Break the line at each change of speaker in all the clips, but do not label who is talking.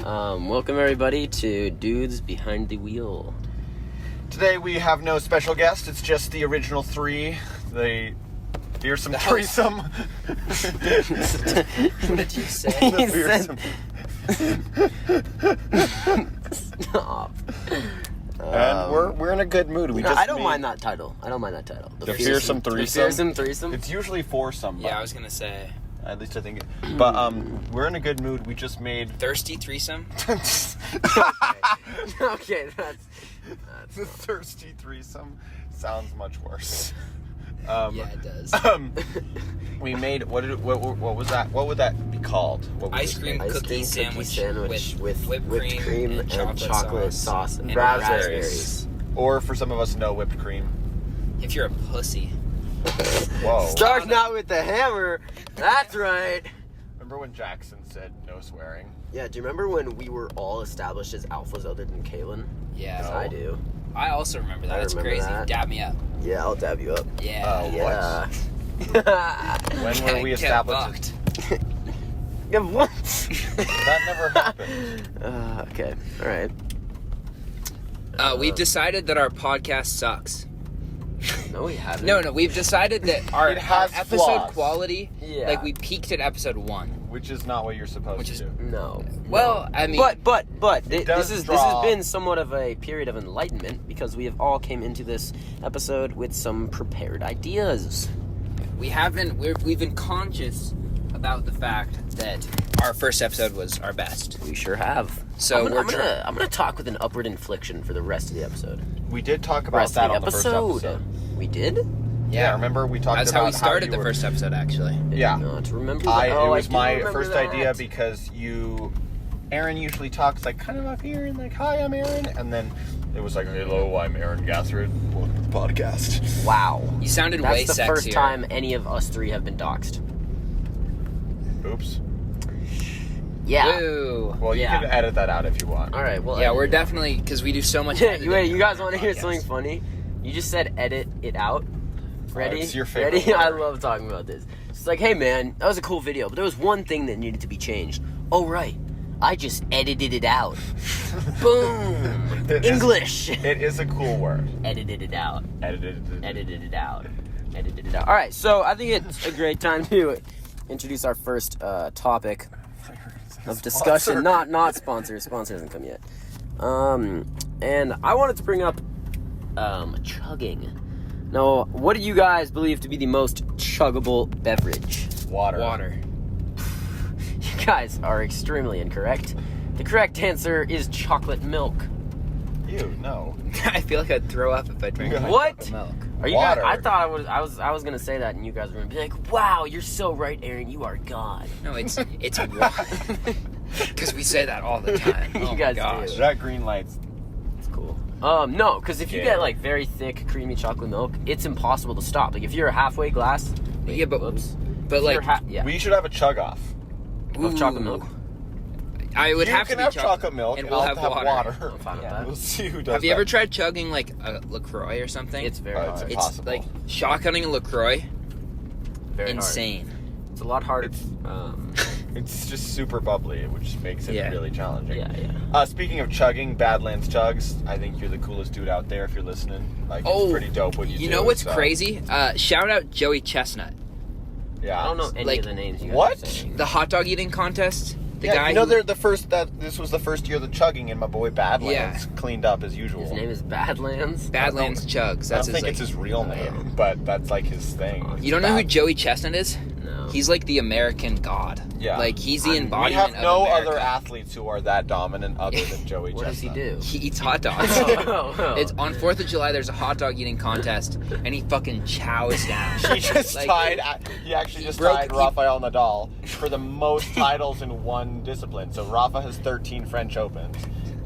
Welcome everybody to Dudes Behind the Wheel.
Today we have no special guest. It's just the original three. The fearsome threesome.
What did you say?
The fearsome.
Stop.
And we're in a good mood.
I don't mind that title. The
fearsome threesome.
The fearsome threesome.
It's usually foursome.
Yeah, I was gonna say.
At least I think. But we're in a good mood. We just made
Thirsty threesome?
Okay, that's
the thirsty threesome. Sounds much worse.
Yeah, it does.
We made what was that? What would that be called? What was
Ice cream cookie sandwich
with
whipped cream and chocolate
sauce and
raspberries. Or for some of us, no whipped cream.
If you're a pussy.
Whoa.
Starting out with the hammer. That's right.
Remember when Jackson said no swearing?
Yeah, do you remember when we were all established as alphas other than Caelin?
Yeah.
I do.
I also remember that. It's crazy.
That.
Dab me up.
Yeah, I'll dab you up.
Yeah.
Yeah.
When were we established?
Yeah, what?
That never happened.
Okay, alright.
We've decided that our podcast sucks.
No, we haven't.
No, we've decided that our episode
flaws.
quality,
Yeah.
like we peaked at episode 1.
Which is not what you're supposed to do.
No.
Well, I mean,
But this has
draw.
been somewhat of a period of enlightenment because we have all came into this episode with some prepared ideas.
we've been conscious about the fact that our first episode was our best.
We sure have.
So
I'm gonna talk with an upward inflection for the rest of the episode.
We did talk about
Rest
that
of
on
the
the first
episode.
episode.
We did?
Yeah, remember we talked
That's
about
how we started
you
the
Oh,
were-
first episode, actually.
Yeah.
Not remember.
It was
do
my
remember
first
that.
idea because Aaron usually talks like kind of up here and like, hi, I'm Aaron. And then it was like, hello, I'm Aaron Gathrid. Welcome to the podcast.
Wow.
You sounded way
That's the
sexier.
first time any of us three have been doxxed.
Oops.
Yeah.
Ooh.
Well, you
Yeah.
can edit that out if you want.
All right. Well.
Yeah,
edit
we're
it out.
definitely, because we do so much
Wait,
editing
you guys
on
want to
our
hear
podcast.
something funny? You just said edit it out. Ready?
It's your favorite
Ready? I
word.
love talking about this. It's like, hey man, that was a cool video, but there was one thing that needed to be changed. Oh right, I just edited it out. Boom.
It is-
English.
It is a cool word.
Edited it out.
Edited it.
Edited it out. Edited it out. All right, so I think it's a great time to introduce our first topic of discussion. Not sponsor. Sponsor hasn't come yet. And I wanted to bring up chugging. Now, what do you guys believe to be the most chuggable beverage?
Water.
You guys are extremely incorrect. The correct answer is chocolate milk.
Ew, no.
I feel like I'd throw up if I drank
What?
milk.
Are you guys?
Water.
I thought I was gonna say that, and you guys were gonna be like, "Wow, you're so right, Aaron. You are God."
No, it's water. Because we say that all the time.
You
Oh
guys
my gosh.
do.
That green light's...
It's cool. No, because if you
Yeah.
get like very thick, creamy chocolate milk, it's impossible to stop. Like if you're a halfway glass. Wait,
Yeah, but-
whoops.
But
If you're
like,
yeah,
We should have a chug-off.
of chocolate milk.
I would
You
have
can
to be
have chocolate milk,
and
and
we'll
I'll
have
have
water.
I'm fine with
Yeah.
that.
We'll see who does
Have you
that.
ever tried chugging like a LaCroix or something?
It's very
Oh,
hard.
it's
It's
impossible.
like shotgunning a LaCroix.
Very
Insane.
hard. It's a lot harder.
It's just super bubbly, which makes it
Yeah.
really challenging.
Yeah.
Speaking of chugging, Badlands Chugs, I think you're the coolest dude out there if you're listening. Like, it's pretty dope what you do.
You know what's
so,
crazy? Shout out Joey Chestnut.
Yeah.
I don't know any
Like,
of the names you guys
what?
are saying.
The hot dog eating contest. The
Yeah,
guy
you know
who-
this was the first year of the chugging, and my boy Badlands cleaned up as usual.
His name is Badlands.
Badlands Chugs.
I
That's
don't think
his,
it's his real name, but that's like his thing.
You don't know who Joey Chestnut is?
No.
He's like the American god.
Yeah.
Like he's the
We
embodiment
have
of
no
America.
other athletes who are that dominant other than Joey
What does he
Chestnut.
do?
He eats hot dogs.
Oh.
It's on 4th of July. There's a hot dog eating contest, and he fucking chows down.
He just he actually just tied Rafael Nadal for the most titles in one discipline. So Rafa has 13 French Opens,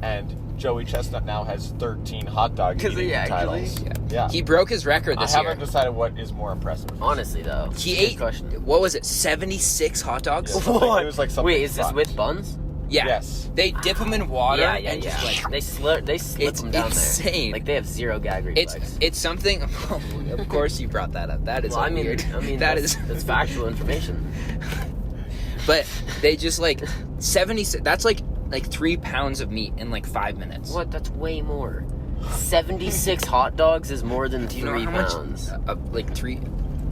and Joey Chestnut now has 13 hot dog eating titles. Yeah.
He broke his record
I
this year.
haven't decided what is more impressive.
Honestly, though,
He
good
ate,
question.
what was it, 76 hot dogs?
Yeah, something- it was like something
Wait, is this
fucked.
with buns?
Yeah.
Yes.
They dip them in water
Yeah.
and just like...
They slip
It's
them down
insane.
there. Like they have zero gag reflex.
It's something... Oh, of course you brought that up. That is
Well,
weird.
that's factual information.
But they just like 76... That's like like 3 pounds of meat in like 5 minutes.
What? That's way more. 76 hot dogs is more than
Do you know
3
how much?
pounds.
Like 3.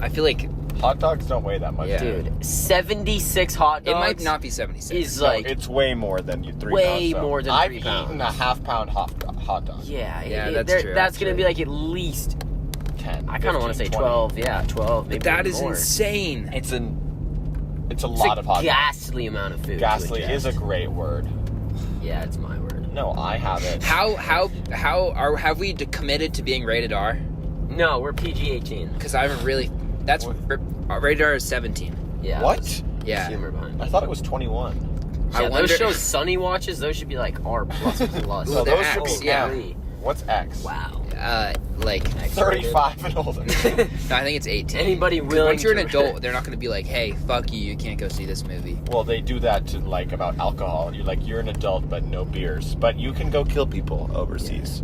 I feel like
Hot dogs don't weigh that much.
Yeah.
Dude, 76 hot dogs.
it might not be 76.
Is
No,
like
it's way more than 3 pounds.
way
though.
more than
I've
3
eaten
pounds.
a half-pound hot dog.
yeah,
that's true,
That's gonna
actually.
be like at least.
10.
I kind of want to say
15,
12. Yeah, 12. Maybe
But that
even
is
more.
insane.
It's a
It's
lot of hot dogs.
ghastly amount of food. to
Ghastly is a
ingest.
great word.
Yeah, it's my word.
No, I have it.
Have we committed to being rated R?
No, we're PG-18.
Because I haven't really. That's rated R is 17.
Yeah.
What?
that's
Yeah.
Humor behind
I
it.
thought it was 21.
I
Yeah,
wonder-
those shows Sunny watches, those should be like R++.
Well,
So
they're
those should
X,
be
yeah.
M. What's X?
Wow.
Like
35 and older.
no, I think it's 18.
Anybody
'Cause
willing
once you're an
to-
adult, they're not going to be like, "Hey, fuck you, you can't go see this movie."
Well, they do that to like about alcohol. You're like, you're an adult, but no beers. But you can go kill people overseas.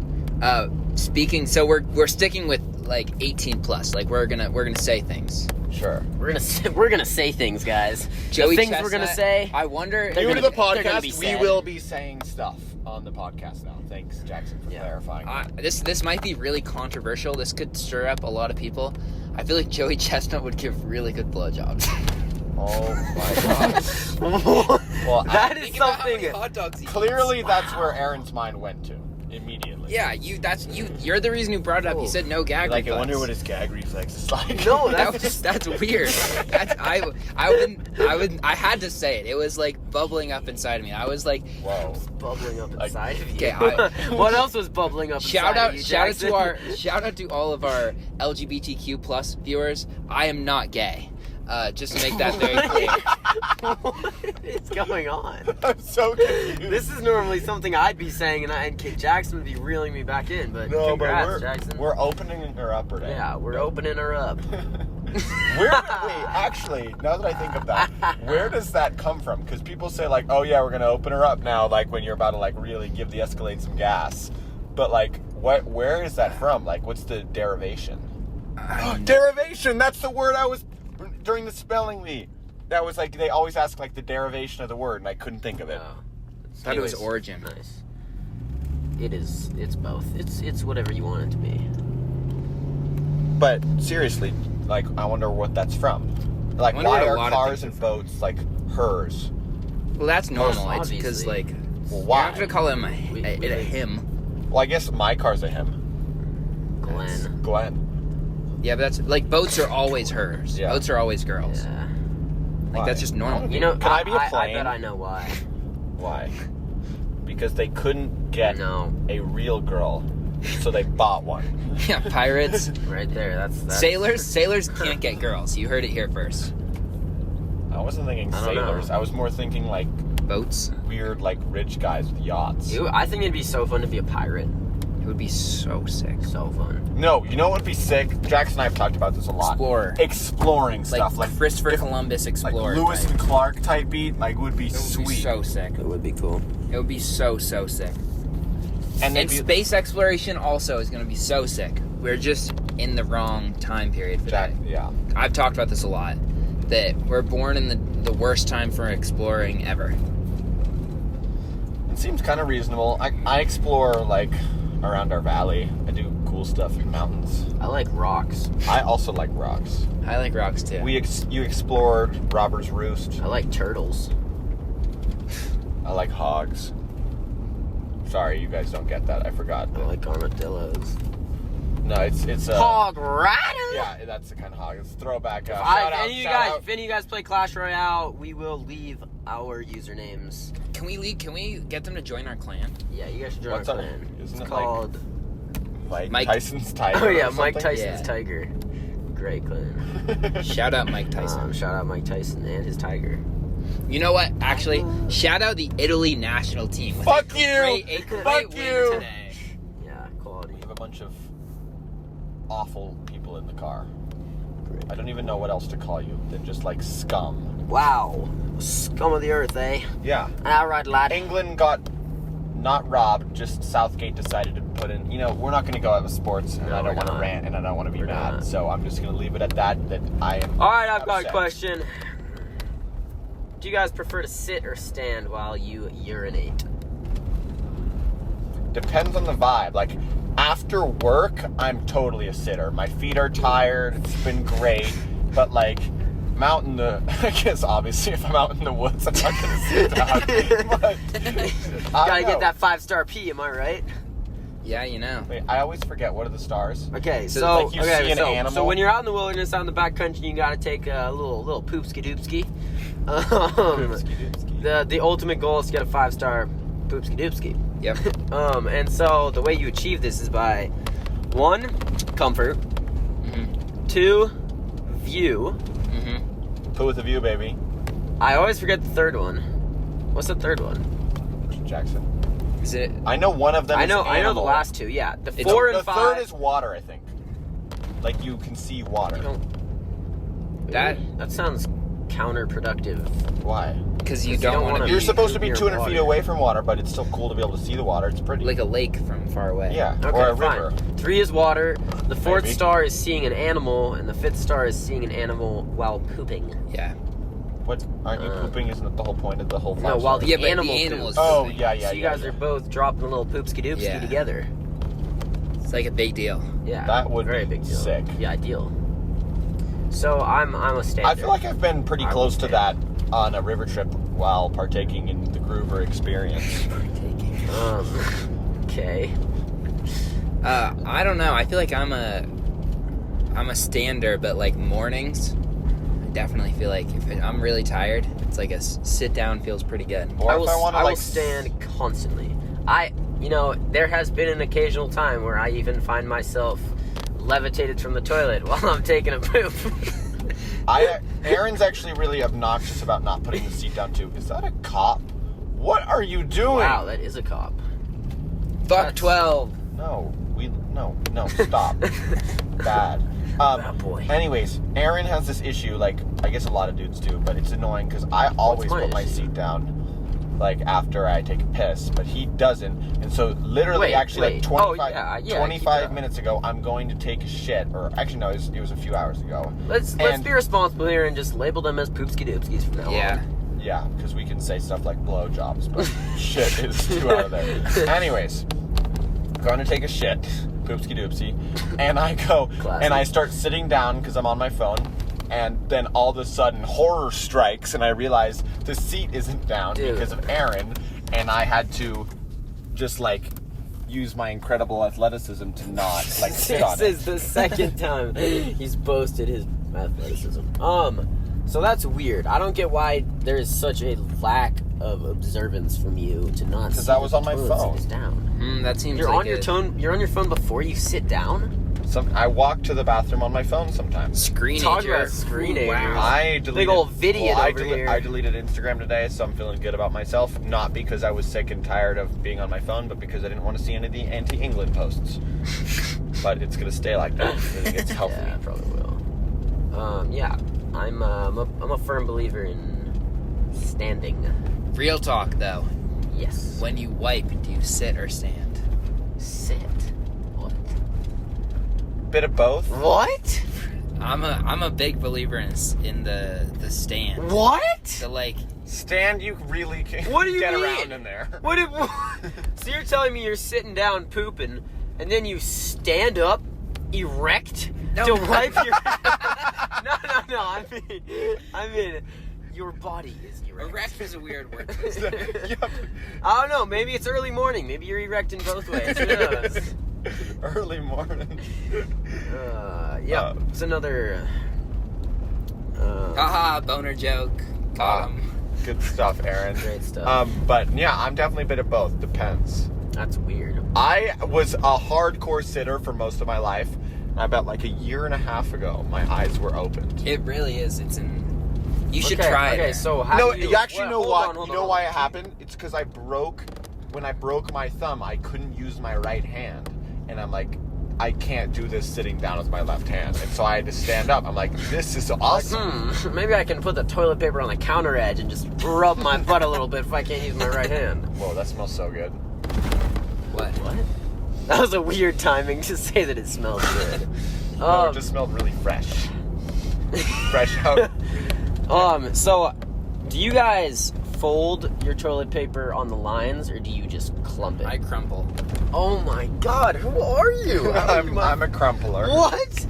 So we're sticking with like 18 plus. Like we're gonna say things.
Sure.
We're gonna say things, guys.
Joey
the things we're gonna
Chestnut,
say.
I wonder.
They're
New to
gonna
the
be- they're gonna be
podcast, we
sad.
will be saying stuff on the podcast now. Thanks, Jackson, for clarifying.
This might be really controversial. This could stir up a lot of people. I feel like Joey Chestnut would give really good blowjobs.
Oh my god. Well,
That is
Think about how many
something.
hot dogs he eats.
clearly that's where Aaron's mind went to immediately.
Yeah, you're the reason who brought it up.
Oh.
You said no gag
Like, I
reflex.
wonder what his gag reflex is like.
No, that's
that's weird. I had to say it. It was like bubbling up inside of me. I was like,
Whoa.
bubbling up
Like-
inside of you.
Okay,
What else was bubbling up
shout
inside
out
of you,
shout
Jackson?
out to all of our LGBTQ plus viewers. I am not gay. Just to make that very clear.
What is going on?
I'm so confused.
This is normally something I'd be saying, and Jackson would be reeling me back in. But
no,
congrats,
but
Jackson.
we're opening her up today.
Yeah, we're opening her up.
Wait, actually, now that I think of that, where does that come from? Because people say like, oh yeah, we're gonna open her up now, like when you're about to like really give the Escalade some gas. But like, where is that from? Like, what's the derivation? Derivation! That's the word I was during the spelling bee. That was like they always ask like the derivation of the word, and I couldn't think of it.
Oh,
I thought it was
Anyways.
origin.
nice. It is. It's both. It's whatever you want it to be.
But seriously, like, I wonder what that's from. Like,
I wonder
why
what a
are
lot of
cars
things
and boats like hers?
Well, that's normal. It's because
obviously.
like
Well,
you're
why?
not gonna call him a
We-
him.
Well, I guess my car's a him.
Glenn.
Glenn.
Yeah, but that's like boats are always hers.
Yeah.
Boats are always girls.
Yeah.
Like that's just normal.
You know,
Can I be a
I
plane?
bet I know why.
Why? Because they couldn't get
No.
a real girl, so they bought one.
Yeah, pirates,
Right there. That's
sailors can't get girls. You heard it here first.
I wasn't thinking
I don't know.
sailors. I was more thinking like
Boats.
weird, like rich guys with yachts.
I think it'd be so fun to be a pirate.
It would be so sick.
So fun.
No, you know what would be sick? Jackson and I have talked about this a lot.
Explorer.
Exploring stuff.
Like Christopher
if-
Columbus
like
Explorer.
Lewis
type.
and Clark type beat, like would be
It would
sweet.
be so sick.
It would be cool.
It would be so sick.
and
And space exploration also is going to be so sick. We're just in the wrong time period for that.
yeah.
I've talked about this a lot. That we're born in the worst time for exploring ever.
It seems kind of reasonable. I explore like around our valley. I do cool stuff in mountains.
I like rocks.
I also like rocks.
I like rocks too.
You explored Robber's Roost.
I like turtles.
I like hogs. Sorry, you guys don't get that. I forgot.
I like armadillos.
No, it's a
Hog rider.
yeah. That's the kind of hog. It's a throwback.
If
Shout out,
any of you
shout
guys,
out.
if any of you guys play Clash Royale, we will leave our usernames.
Can we get them to join our clan?
Yeah, you guys should join
What's
our
up?
clan.
Isn't
It's
it like-
called.
Mike Tyson's tiger.
Oh yeah,
or
Mike
something?
Tyson's
Yeah.
tiger. Great clan.
Shout out Mike Tyson.
Shout out Mike Tyson and his tiger.
You know what? Actually, shout out the Italy national team. With
Fuck
a
you!
great
Fuck
win
you!
today.
Yeah, quality.
We have a bunch of awful people in the car.
Great.
I don't even know what else to call you than just like scum.
Wow, scum of the earth, eh?
Yeah.
All right, lad.
England got not robbed, just Southgate decided to put in. You know, we're not going to go out with sports, and
No,
I
we're
don't want to
not.
rant, and I don't want to be
We're
mad.
not.
So I'm just going to leave it at that. That I am.
All right, I've got a
upset.
question. Do you guys prefer to sit or stand while you urinate?
Depends on the vibe. Like, after work, I'm totally a sitter. My feet are tired. It's been great. But, like, I'm out in the... I guess, obviously, if I'm out in the woods, I'm not going to sit down. But,
Gotta get that 5-star pee, am I right?
Yeah, you know.
Wait, I always forget. What are the stars?
Okay,
Is
so...
it like you see an animal?
So when you're out in the wilderness, out in the backcountry, you gotta take a little poopski-doopski. The ultimate goal is to get a 5-star poopski-doopski.
Yep.
And so the way you achieve this is by 1, comfort, 2, view.
Poo with a view, baby.
I always forget the third one. What's the third one?
Jackson.
Is it?
I know one of them.
I know the
animal.
last two. Yeah, the 4 and 5.
The third is water, I think. Like you can see water.
That sounds counterproductive.
Why?
Because you don't want to.
You're supposed to be
near
200
water.
feet away from water, but it's still cool to be able to see the water. It's pretty.
Like a lake from far away.
Yeah,
Okay,
or a
fine.
river.
3 is water. The 4th
Maybe.
star is seeing an animal, and the 5th star is seeing an animal while pooping.
Yeah.
What? Aren't you pooping? Isn't that the whole point of the whole?
No, while the
Yeah, but the
animal
animal is
poops.
Oh,
pooping.
yeah.
So you guys are both dropping a little poopski-doopski
Yeah.
together.
It's like a big deal.
Yeah,
That would
very
be
big deal.
sick.
Yeah, ideal. So I'm a standard.
I feel like I've been pretty
I
close to
will
that on a river trip while partaking in the Groover experience.
Okay.
I don't know. I feel like I'm a stander, but like mornings, I definitely feel like if I'm really tired, it's like a sit down feels pretty good.
Or
I
if
will,
I want to
I will
like
stand constantly. There has been an occasional time where I even find myself levitated from the toilet while I'm taking a poop.
Aaron's actually really obnoxious about not putting the seat down too. Is that a cop? What are you doing?
Wow, that is a cop.
Fuck 12.
No, stop. Bad.
Bad boy.
Anyways, Aaron has this issue, like, I guess a lot of dudes do, but it's annoying because I always
my
put my
issue?
seat down, like, after I take a piss, but he doesn't. And so, literally, like 25 minutes ago, I'm going to take a shit, or actually, no, it was a few hours ago.
Let's be responsible here and just label them as poopski-doopskis from now
Yeah.
on.
Yeah, because we can say stuff like blowjobs, but shit is too out of there. Anyways, going to take a shit, poopski doopsie, and I go,
Classic.
and I start sitting down because I'm on my phone, and then all of a sudden horror strikes, and I realize the seat isn't down because of Aaron, and I had to just like use my incredible athleticism to not like sit on it.
This is the second time he's boasted his athleticism. So that's weird. I don't get why there is such a lack of observance from you to not.
Because I was on my phone.
Is down.
That seems.
You're
like
on your phone. You're on your phone before you sit down.
I walk to the bathroom on my phone sometimes.
Screenager.
Talk about screenager.
Wow.
I deleted,
Big old video over here.
I deleted Instagram today, so I'm feeling good about myself. Not because I was sick and tired of being on my phone, but because I didn't want to see any of the anti-England posts. But it's gonna stay like that until it gets healthy.
Yeah, probably will. Yeah, I'm a firm believer in standing.
Real talk though.
Yes.
When you wipe, do you sit or stand?
Sit. What?
Bit of both.
What?
I'm a big believer in the stand.
What?
The like.
Stand, you really can
What do you
get
mean?
around in there.
What? So you're telling me you're sitting down pooping, and then you stand up, erect, to wipe your. No. I mean, your body is erect.
Erect is a weird word.
Yep.
I don't know. Maybe it's early morning. Maybe you're erect in both ways. Who knows?
Early morning.
Yeah. It's another.
Haha, boner joke. Got him.
Good stuff, Aaron.
Great stuff.
But yeah, I'm definitely a bit of both. Depends.
That's weird.
I was a hardcore sitter for most of my life. And I bet like a year and a half ago, my eyes were opened.
It really is. It's in. You should try it.
Okay, so how
No,
do you...
you actually know
hold
what?
on, hold
You
on,
know
hold
why
on.
it happened? It's because when I broke my thumb, I couldn't use my right hand. And I'm like, I can't do this sitting down with my left hand. And so I had to stand up. I'm like, this is awesome.
Maybe I can put the toilet paper on the counter edge and just rub my butt a little bit if I can't use my right hand.
Whoa, that smells so good.
What?
That was a weird timing to say that it smells good.
No, it just smelled really fresh. Fresh out.
So Do you guys fold your toilet paper on the lines, or do you just clump it?
I crumple.
Oh my God, who are you?
I'm a crumpler.
What?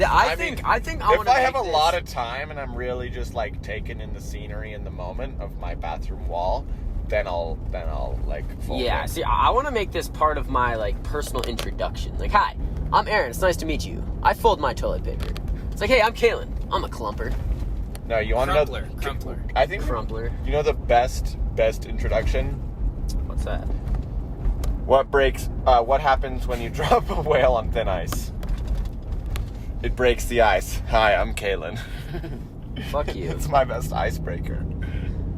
I think I want to.
If I have a lot of time and I'm really just like taking in the scenery in the moment of my bathroom wall, then I'll like fold
Yeah,
it.
see, I want to make this part of my like personal introduction. Like, hi, I'm Aaron. It's nice to meet you. I fold my toilet paper. It's like, hey, I'm Caelin. I'm a clumper.
No, you want to know?
Crumpler.
I think
Crumpler.
You know the best introduction?
What's that?
What happens when you drop a whale on thin ice? It breaks the ice. Hi, I'm Caelin.
Fuck you.
It's my best icebreaker.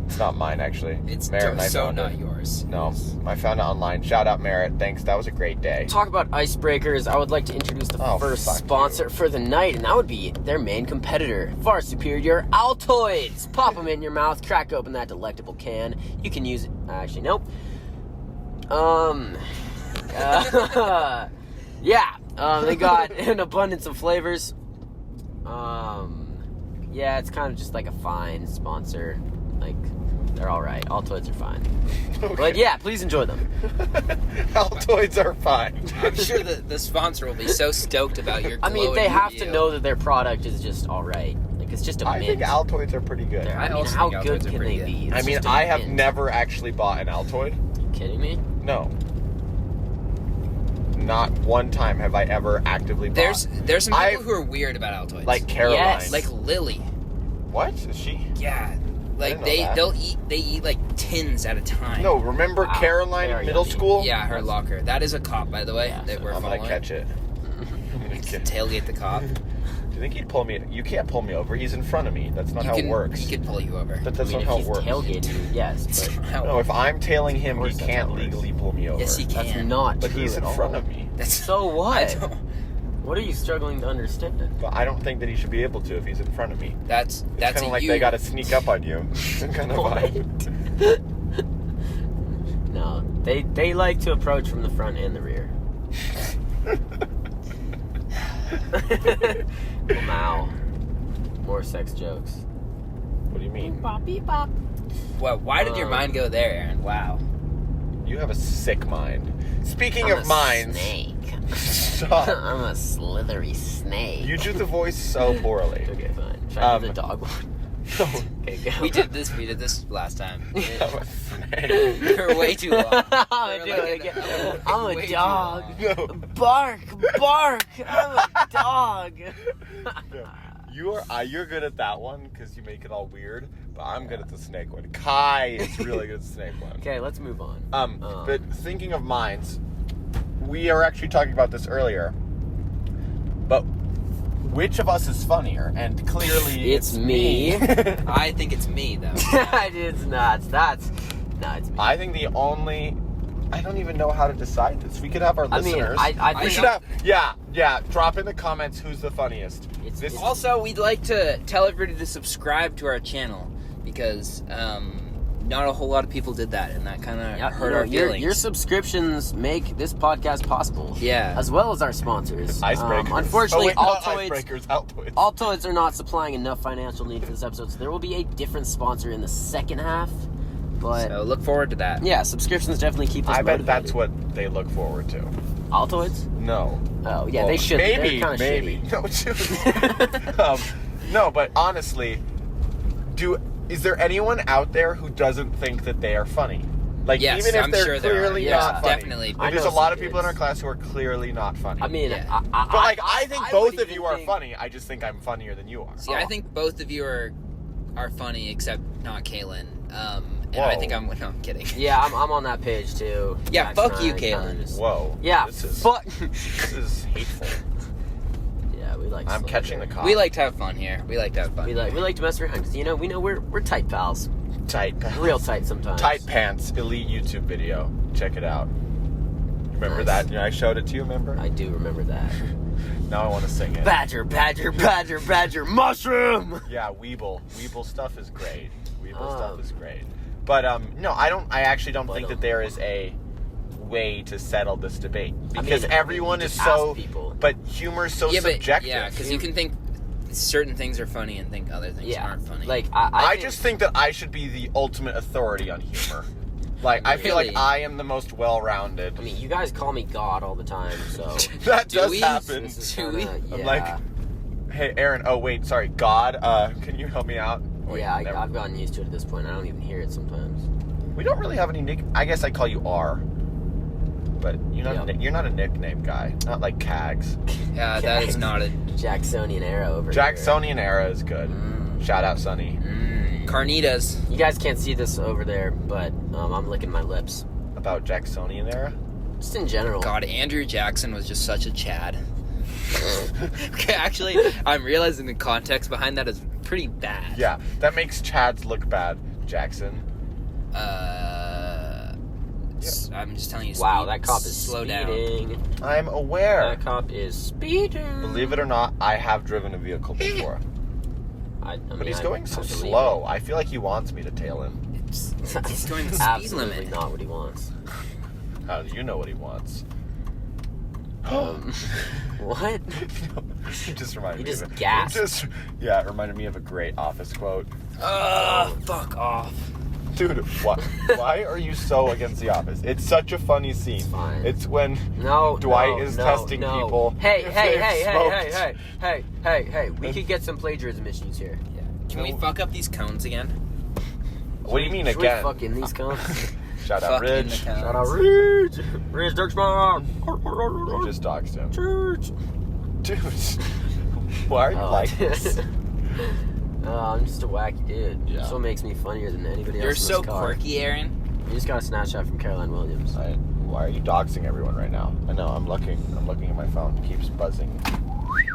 It's not mine, actually.
It's
Merritt and I
so
found
not
it.
yours.
No, I found it online. Shout out Merritt. Thanks. That was a great day.
Talk about icebreakers. I would like to introduce the first
fuck
sponsor
you.
for the night, and that would be their main competitor, Far Superior Altoids. Pop them in your mouth, crack open that delectable can. You can use it. Actually, nope. Yeah. They got an abundance of flavors. Yeah, it's kind of just like a fine sponsor. Like, they're all right. Altoids are fine.
Okay.
But yeah, please enjoy them.
Altoids are fine.
I'm sure that the sponsor will be so stoked about your
I mean,
glowing
they have
review.
to know that their product is just all right. Like, it's just a
I
mint.
think Altoids are pretty good.
I mean,
also
how
think
good
Altoids are
can
pretty
they
good.
be? It's
I mean,
just a
I have
mint.
never actually bought an Altoid.
You kidding me?
No. Not one time have I ever actively bought.
There's some people who are weird about Altoids.
Like Caroline.
Yes.
Like Lily.
What? Is she?
Yeah. Like
didn't know that.
they eat like tins at a time.
No, remember
Wow.
Caroline
They are
in middle
yummy.
school?
Yeah, her locker. That is a cop, by the way,
Yeah,
that we're
I'm
following.
gonna catch it. I'm gonna get-
Tailgate the cop.
Do you think he'd pull me? You can't pull me over. He's in front of me. That's not how it works.
He could pull you over.
But
I
that's
mean,
not
if
how
he's
it works.
tailgating you, yes, but
How-
No, if I'm tailing him,
Of
he
course that's
can't
how it works.
legally pull me over.
Yes, he can.
that's not
But
true
he's in
at
front
all.
of me.
That's
So
I
what?
don't-
What are you struggling to understand?
But I don't think that he should be able to if he's in front of me.
That's
It's
that's
kind
a
of like
you.
they got to sneak up on you. Kind of vibe.
No, they like to approach from the front and the rear. Wow. More sex jokes.
What do you mean?
Bop, beep, bop.
Well, why did your mind go there, Aaron? Wow.
You have a sick mind. Speaking
I'm
of
a
minds,
snake.
stop.
I'm a slithery snake.
You do the voice so poorly.
Okay, fine. Should I do the dog one?
No,
Okay, go.
We did this last time.
I'm a snake.
You're way too long.
I'm
You're
gonna do it
like
again. I'm
way
a
too
dog.
No.
Bark, bark. I'm a dog.
No. You're good at that one because you make it all weird, but I'm good at the snake one. Kai is really good at the snake one.
Okay, let's move on.
But thinking of minds, we are actually talking about this earlier. But which of us is funnier? And clearly,
It's me.
I think it's me though.
It's not. It's me.
I think I don't even know how to decide this. We could have our
I mean,
listeners.
I
we
think
should have. Yeah. Drop in the comments who's the funniest.
It's-
Also, we'd like to tell everybody to subscribe to our channel because not a whole lot of people did that, and that kind of hurt our feelings.
Your subscriptions make this podcast possible.
Yeah.
As well as our sponsors.
Icebreakers.
Unfortunately,
not
Altoids
icebreakers. Altoids.
Altoids are not supplying enough financial need for this episode, so there will be a different sponsor in the second half. But
So look forward to that.
yeah, subscriptions definitely keep us
I bet
motivated.
that's what they look forward to.
Altoids?
No.
Oh yeah,
Well,
they should.
Maybe.
They're kind of
Maybe.
shitty.
No, no, but honestly, is there anyone out there who doesn't think that they are funny? Like,
Yes,
even if
I'm
they're
sure there are.
clearly
Yeah,
not funny.
definitely.
Like,
I
there's
know
a lot
some
of people in
kids.
our class who are clearly not funny.
I mean,
Yeah.
but like, I think
I
both
would
of you
even
are
think-
funny. I just think I'm funnier than you are.
See, I think both of you are funny, except not Caelin. And
Whoa.
I think I'm. No, I'm kidding.
Yeah, I'm on that page too.
Yeah,
Max
fuck
and
you,
I kinda
Caelin.
just-
Whoa.
Yeah,
This is
fuck.
this is hateful.
Yeah, we like.
I'm
slander.
catching the cop.
We like to have fun here. We like to have fun.
We like to mess around because we know we're tight pals,
tight pants.
real tight sometimes.
Tight pants. Elite YouTube video. Check it out. Remember
Nice.
that? I showed it to you. Remember?
I do remember that.
Now I want to sing it.
Badger, badger, badger, badger, mushroom.
Yeah, Weeble. Weeble stuff is great. Weeble stuff
Um,
is great. But no, I actually don't
But,
think that there is a way to settle this debate
I
because
mean,
everyone is
just
so.
ask people.
But humor is so
yeah,
subjective.
Yeah, because you can think certain things are funny and think other things aren't funny.
Like,
I just think that I should be the ultimate authority on humor. Like, I feel like I am the most well-rounded.
I mean, you guys call me God all the time, so...
That does
we?
happen. I'm like, hey, Aaron, oh, wait, sorry, God, can you help me out? Wait,
yeah, I've gotten used to it at this point. I don't even hear it sometimes.
We don't really have any nick... I guess I call you R. But you're not a nickname guy. Not like Cags.
Yeah, that is not a...
Jacksonian era over here.
Jacksonian era is good. Shout out, Sonny.
Carnitas.
You guys can't see this over there, but I'm licking my lips.
About Jacksonian era?
Just in general.
God, Andrew Jackson was just such a Chad. Okay, actually, I'm realizing the context behind that is pretty bad.
Yeah, that makes Chads look bad. Jackson.
I'm just telling you.
Wow, that cop is
slow
speeding.
down.
I'm aware.
That cop is speeding.
Believe it or not, I have driven a vehicle before. But he's going so slow. I feel like he wants me to tail him.
He's going the speed
Absolutely
limit.
not what he wants.
How do you know what he wants?
What?
It just reminded
He
me
just
of it.
gasped.
It reminded me of a great Office quote.
Fuck off.
Dude, why are you so against The Office? It's such a funny scene.
It's fine.
It's when
Dwight
Dwight is testing people.
Hey.
Hey.
We could get some plagiarism issues here.
Yeah. Can we fuck up these cones again?
What do you mean
Should
again?
we fuck in these cones?
Shout out
Fuck in
Ridge.
the cones.
Shout out Ridge. Ridge Dirksman.
You just doxed him.
Church.
Dude, why are you like this?
I'm just a wacky dude.
Yeah.
That's what makes me funnier than anybody else.
You're
in this
so
car.
quirky, Aaron.
You just got a Snapchat from Caroline Williams.
Why are you doxing everyone right now? I know, I'm looking at my phone. It keeps buzzing.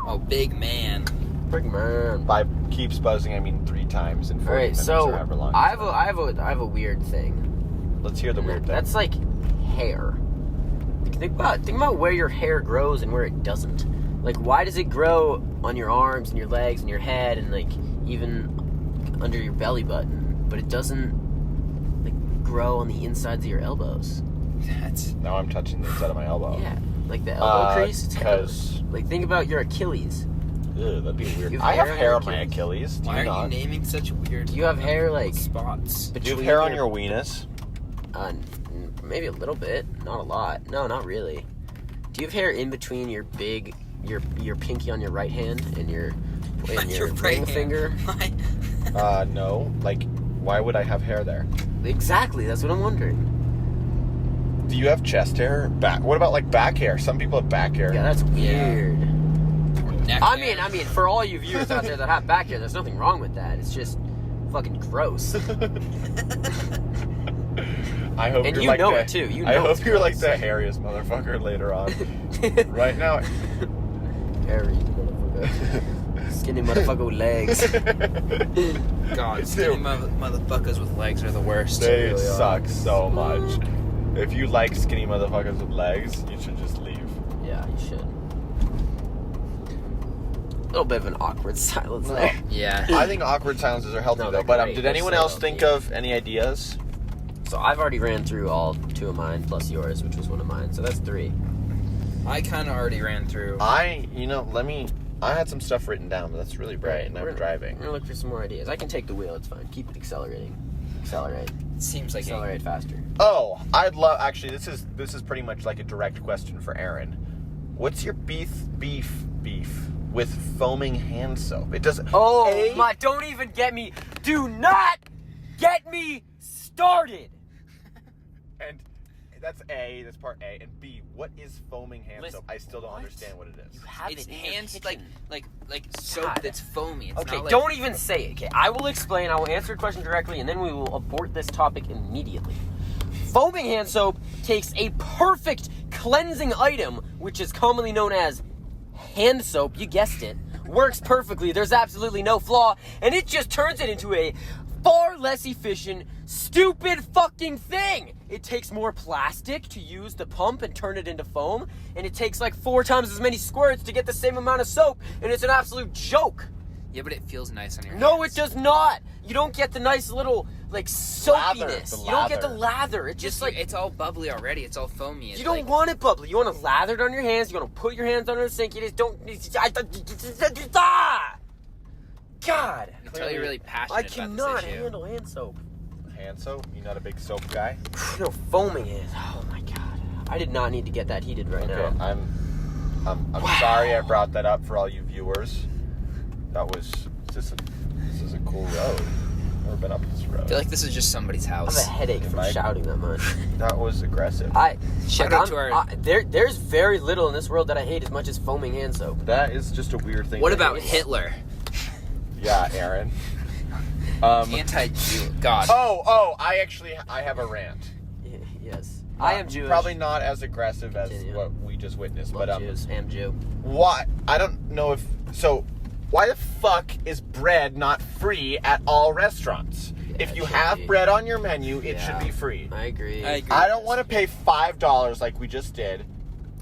Oh, big man.
Big man.
By keeps buzzing, I mean 3 times in 40
All right,
minutes
so
or however long.
I have a weird thing.
Let's hear the weird thing.
That's like hair. Think about where your hair grows and where it doesn't. Like, why does it grow on your arms and your legs and your head and like even under your belly button, but it doesn't like grow on the insides of your elbows?
Now I'm touching the inside of my elbow.
Yeah, like the elbow crease. It's
because
like, think about your Achilles.
Ew, that'd be weird.
You
I have
have
hair
hair
on my
on
Achilles. Do
Why
you
are
not?
you naming such weird?
Do you have hair like
spots?
Do you have hair on your weenus?
Maybe a little bit, not a lot. No, not really. Do you have hair in between your pinky on your right hand and your ring finger?
No. Like, why would I have hair there?
Exactly, that's what I'm wondering.
Do you have chest hair? Back? What about like back hair? Some people have back hair.
Yeah, that's weird.
Neck
I
hair.
mean, for all you viewers out there that have back hair, there's nothing wrong with that. It's just fucking gross.
I hope
And
you're
you
like
know
the,
it too. You
I
know
hope
it's
you're like
gross.
the hairiest motherfucker later on. Right now.
Hairy motherfucker. Skinny motherfucker with legs.
God, skinny motherfuckers with legs are the worst.
They
really are.
suck so much. If you like skinny motherfuckers with legs, you should just leave.
Yeah, you should. A little bit of an awkward silence there.
Yeah.
I think awkward silences are healthy
No,
though.
they're
But
great.
did
They're
anyone
so
else think
healthy.
of any ideas?
So I've already ran through all 2 of mine, plus yours, which was one of mine. So that's 3.
I kind of already ran through.
I had some stuff written down, but that's really bright, and
We're
I'm driving.
gonna look for some more ideas. I can take the wheel, it's fine. Keep it accelerating. Accelerate.
Seems like
Accelerate faster.
Oh, I'd love. Actually, this is pretty much like a direct question for Aaron. What's your beef with foaming hand soap? It doesn't.
Oh my! Don't even get me. Do not get me started.
And that's A. That's part A. And B. What is foaming hand
Listen,
soap? I still don't
what?
understand what it is.
You have
it's
it in your
hands like
kitchen.
soap
God.
that's foamy. It's
Okay,
not like,
don't even say it. Okay, I will explain. I will answer your question directly, and then we will abort this topic immediately. Foaming hand soap takes a perfect cleansing item, which is commonly known as hand soap. You guessed it. Works perfectly. There's absolutely no flaw, and it just turns it into a far less efficient, stupid fucking thing. It takes more plastic to use the pump and turn it into foam, and it takes like 4 times as many squirts to get the same amount of soap, and it's an absolute joke.
Yeah, but it feels nice on your
No,
hands.
it does not. You don't get the nice little like soapiness.
Lather, the
You don't get the
lather.
lather. It just like
it's all bubbly already. It's all foamy. It's
you don't
like,
want it bubbly. You want to lather it on your hands. You want to put your hands under the sink. You just don't. God!
Until you're really passionate
I
about
cannot
this issue.
handle hand soap.
Hand soap? You're not a big soap guy?
No, foaming hands. Oh my God. I did not need to get that heated right
Okay,
now.
I'm sorry I brought that up for all you viewers. This is a cool road. Never been up this road.
I feel like this is just somebody's
I have
house.
a headache from
Mike?
shouting that much.
That was aggressive.
Shout out to our...
There's very little in this world that I hate as much as foaming hand soap.
That is just a weird thing.
What
to
about
hate.
Hitler?
Yeah, Aaron.
Anti-Jew. God.
I have a rant.
Yes. I am Jewish.
Probably not as aggressive as
Continue.
what we just witnessed,
Love
but
Jews. Am Jew.
why? I don't know if so. Why the fuck is bread not free at all restaurants?
Yeah,
if
it
you
should
have
be.
bread on your menu, it
Yeah.
should be free.
I agree.
I don't want to pay $5 like we just did.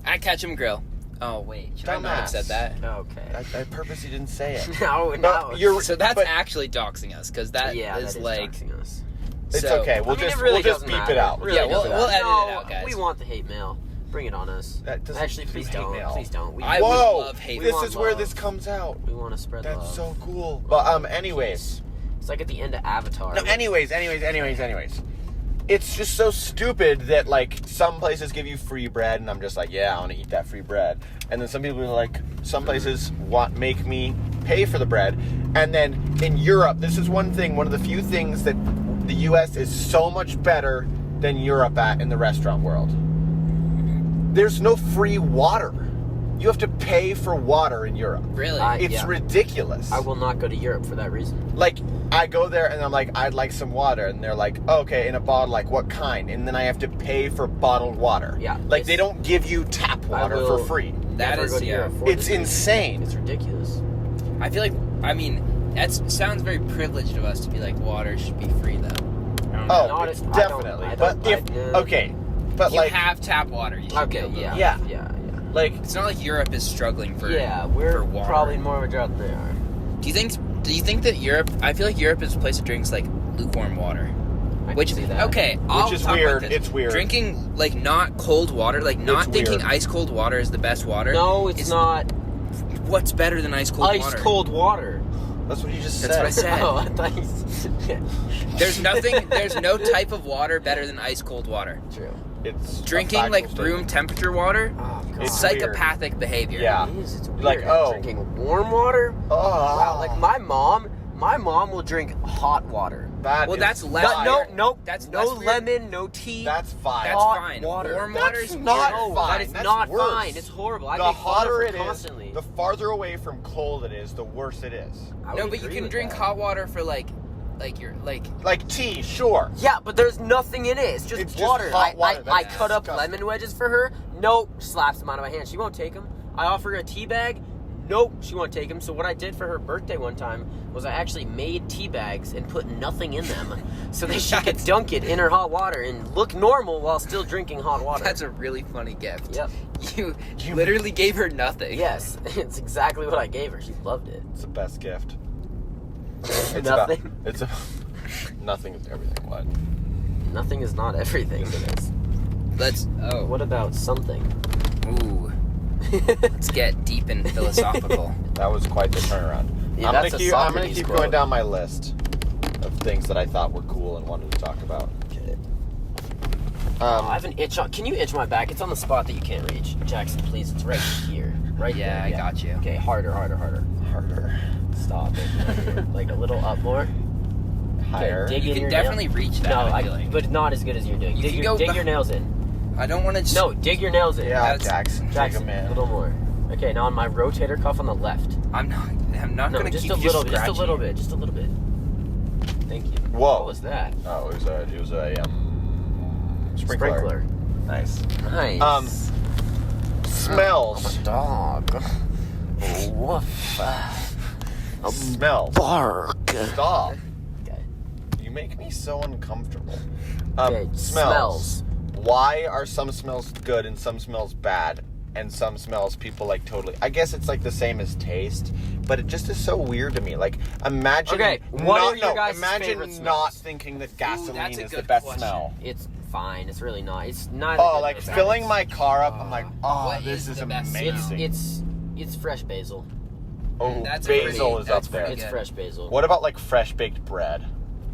At Catch 'em Grill. Oh, wait. Should I not have
Dumbass.
said that?
Okay.
I purposely didn't say it.
No.
You're-
So that's
but-
actually doxing us, because that
Yeah,
is
that is
like...
doxing us.
It's
So-
okay. We'll
I mean,
just
it really
we'll just
doesn't
beep
matter.
it out.
Really
Yeah, we'll
doesn't
edit
matter.
it out, guys.
We want the hate mail. Bring it on us.
That doesn't
Actually, please
do hate
don't.
mail.
Please don't.
I would
Whoa!
love hate
This
mail.
is where
Love.
this comes out.
We want to spread
That's
love.
so cool. But anyways.
It's like at the end of Avatar.
No, anyways. It's just so stupid that, like, some places give you free bread, and I'm just like, yeah, I want to eat that free bread. And then some people are like, some places make me pay for the bread. And then in Europe, this is one of the few things that the U.S. is so much better than Europe at in the restaurant world. There's no free water. You have to pay for water in Europe.
Really?
It's
Yeah.
ridiculous.
I will not go to Europe for that reason.
Like, I go there and I'm like, I'd like some water. And they're like, okay, in a bottle, like, what kind? And then I have to pay for bottled water.
Yeah.
Like, they don't give you tap water for free.
That
Never
is,
go to
yeah.
Europe for
It's
this.
insane.
It's ridiculous.
I feel like, I mean, that sounds very privileged of us to be like, water should be free, though. I don't know.
Oh,
Not
it's
if- I
definitely.
don't-
But if, okay. But,
You
like,
have tap water. You should be
Okay,
able to-
yeah.
like,
It's not like Europe is struggling for
We're
for water.
probably more of a drought than they are.
Do you think that Europe? I feel like Europe is a place that drinks like lukewarm water.
I
Which
can see that.
okay, I'll
is
talk
weird.
Like this.
It's weird.
Drinking like not cold water, like not
It's
thinking
weird.
ice cold water is the best water.
No, it's not
What's better than ice cold water?
ice cold water.
that's what you just
That's
said.
what I said.
Oh, I thought you said.
There's nothing. There's no type of water better than ice cold water.
True.
It's a
Drinking
factual
like
statement.
room temperature water,
Oh, God.
It's
psychopathic behavior.
Yeah.
It is. It's weird.
Like, oh.
Drinking warm water?
Oh,
Wow, like my mom will drink hot water.
that
Well,
is
that's less.
fire.
No,
That's
no
less weird.
lemon, no tea.
That's fire.
That's
hot
fine.
water.
Warm
That's
water's
not
no,
fine.
that is
That's
not
worse.
fine. It's horrible. I
The
make fun of
hotter
her
it is,
constantly.
the farther away from cold it is, the worse it is.
I
No,
would
but you
agree
can
with
drink
that.
hot water for like you're like.
Like tea, sure.
Yeah, but there's nothing in it. It's just
It's just
water.
hot water.
I
That's
cut up
disgusting.
lemon wedges for her. Nope, slaps them out of my hand. She won't take them. I offer her a tea bag. Nope, she won't take them. So what I did for her birthday one time was I actually made tea bags and put nothing in them so that she could dunk it in her hot water and look normal while still drinking hot water.
That's a really funny gift.
Yep.
You literally gave her nothing.
Yes, it's exactly what I gave her. She loved it.
It's the best gift.
Nothing.
Nothing is everything. What?
Nothing is not everything. It is. What about something?
Ooh. Let's get deep and philosophical.
That was quite the turnaround.
Yeah,
I'm
that's
gonna
a
keep
Socrates
going
quote.
down my list of things that I thought were cool and wanted to talk about.
Okay. I have an itch on. Can you itch my back? It's on the spot that you can't reach. Jackson, please. It's right here. Right
Yeah,
there.
I got you.
Okay, harder.
Harder.
Stop it. Like a little up more.
Higher.
Okay, dig
You
in
can
your
definitely reach that.
No,
I feel like.
but not as good as you're doing.
You
Dig,
can
your,
go
dig
beh-
your nails in.
I don't want to.
No, dig your nails in.
Yeah,
That's-
Jackson. Take
Jackson,
him in.
a little more. Okay, now on my rotator cuff on the left.
I'm not
No,
gonna
just
keep
a
you
little bit. Just a
scratching.
little bit. Just a little bit. Thank you.
Whoa.
What was that?
Oh, it was a sprinkler. Nice.
Nice.
Smells.
Dog. Woof.
Smells.
Bark.
Stop.
Okay.
You make me so uncomfortable.
Okay,
Smells. Why are some smells good and some smells bad? And some smells people like totally. I guess it's like the same as taste, but it just is so weird to me. Like, imagine.
Okay, what are your guys'
imagine
favorite
not
smells?
thinking that gasoline
that's a
is the
good
best
question.
smell.
It's fine. It's really not. It's not.
Oh, like filling my car up. I'm like, oh,
What
this
is
is
the best smell?
amazing.
It's fresh basil.
Oh,
That's
basil is up
that's
there.
pretty
It's
good.
fresh basil.
What about like fresh baked bread?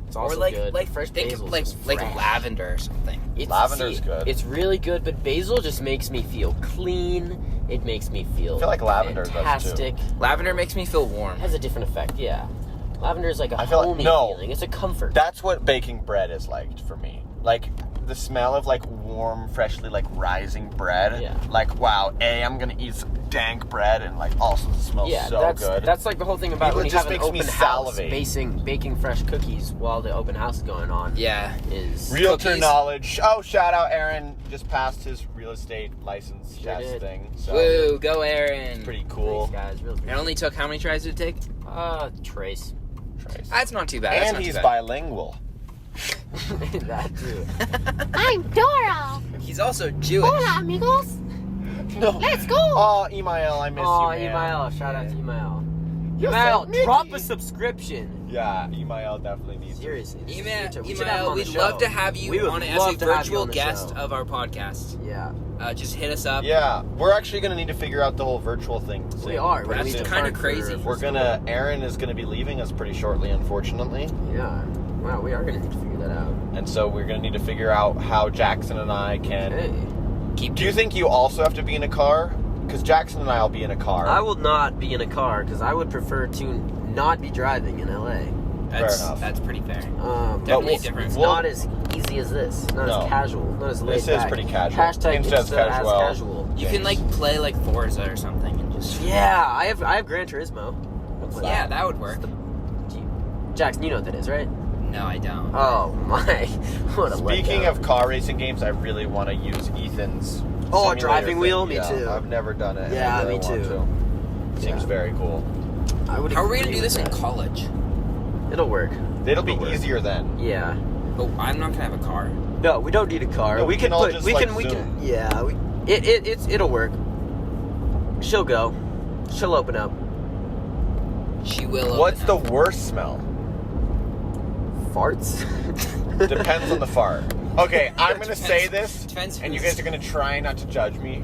It's
Or
also
like
good.
like
fresh
think
basil.
like lavender or something.
Lavender's good.
It's really good, but basil just makes me feel clean. It makes me feel
I feel like lavender does, too.
fantastic.
Lavender makes me feel warm.
It has a different effect, yeah. Lavender is like a
I feel like-
homey
no.
feeling. It's a comfort.
That's what baking bread is like for me. Like the smell of like warm, freshly like rising bread.
Yeah.
Like wow, I'm gonna eat some dank bread, and like also it smells so
that's,
good.
That's like the whole thing about
It
when you
just
have an
makes me
open house,
salivate.
baking fresh cookies while the open house is going on.
Yeah.
Is
Realtor
cookies.
knowledge. Oh, shout out Aaron. Just passed his real estate license
Sure
test
did.
thing. So
Woo, go Aaron.
pretty cool.
Thanks, guys. Really
It only took how many tries did it take?
Trace.
Trace.
That's not too bad. That's
And
not
he's
too bad.
bilingual.
That too.
I'm Dora.
He's also Jewish.
Hola, amigos.
No.
Let's go.
Oh, Email, I miss
Oh,
you, man.
Email. Shout out to Email.
You're
Email,
so Mickey.
drop a subscription.
Yeah, Email definitely needs
Seriously. this is
Email,
future. We should have him on the
we'd
show.
love to have
We
you
would
on as
love
a
to have you
virtual
on the
guest
show.
of our podcast.
Yeah.
Just hit us up.
Yeah, we're actually gonna need to figure out the whole virtual thing.
We are.
That's
We need to
kinda
park
crazy.
for
Aaron is gonna be leaving us pretty shortly, unfortunately.
Yeah. Wow, we are going to need to figure that out.
And so we're gonna need to figure out how Jackson and I can.
Hey.
Do you think you also have to be in a car? Because Jackson and I will be in a car.
I will not be in a car because I would prefer to not be driving in LA.
That's,
enough.
that's pretty fair.
Definitely
it's
different.
not as easy as this. Not
No.
as casual. Not as laid
This is
back.
pretty casual.
Hashtag
Insta as
Insta as
casual.
casual.
You can like play like Forza or something and just
Yeah, I have Gran Turismo. What's
yeah, that would work.
Jackson, you know what that is, right?
No, I don't.
Oh my! What a
Speaking
letdown.
of car racing games, I really want to use Ethan's.
Oh,
simulator
driving
thing.
wheel? Me
Yeah,
too.
I've never done it. and
Yeah,
I really
me
want
too.
to. Seems
Yeah.
very cool.
I would
How are we gonna
agree
do this
with
in
that.
college?
It'll work.
It'll be
It'll work.
easier then.
Yeah.
Oh, I'm not gonna have a car.
No, we don't need a car.
No, we can all just,
we
like,
can we
Zoom.
can yeah, it'll work. She'll go. She'll open up.
She will.
What's the
open up.
worst smell?
Farts?
Depends on the fart. Okay, I'm gonna
Depends-
say this,
depends
and you
who's-
guys are gonna try not to judge me,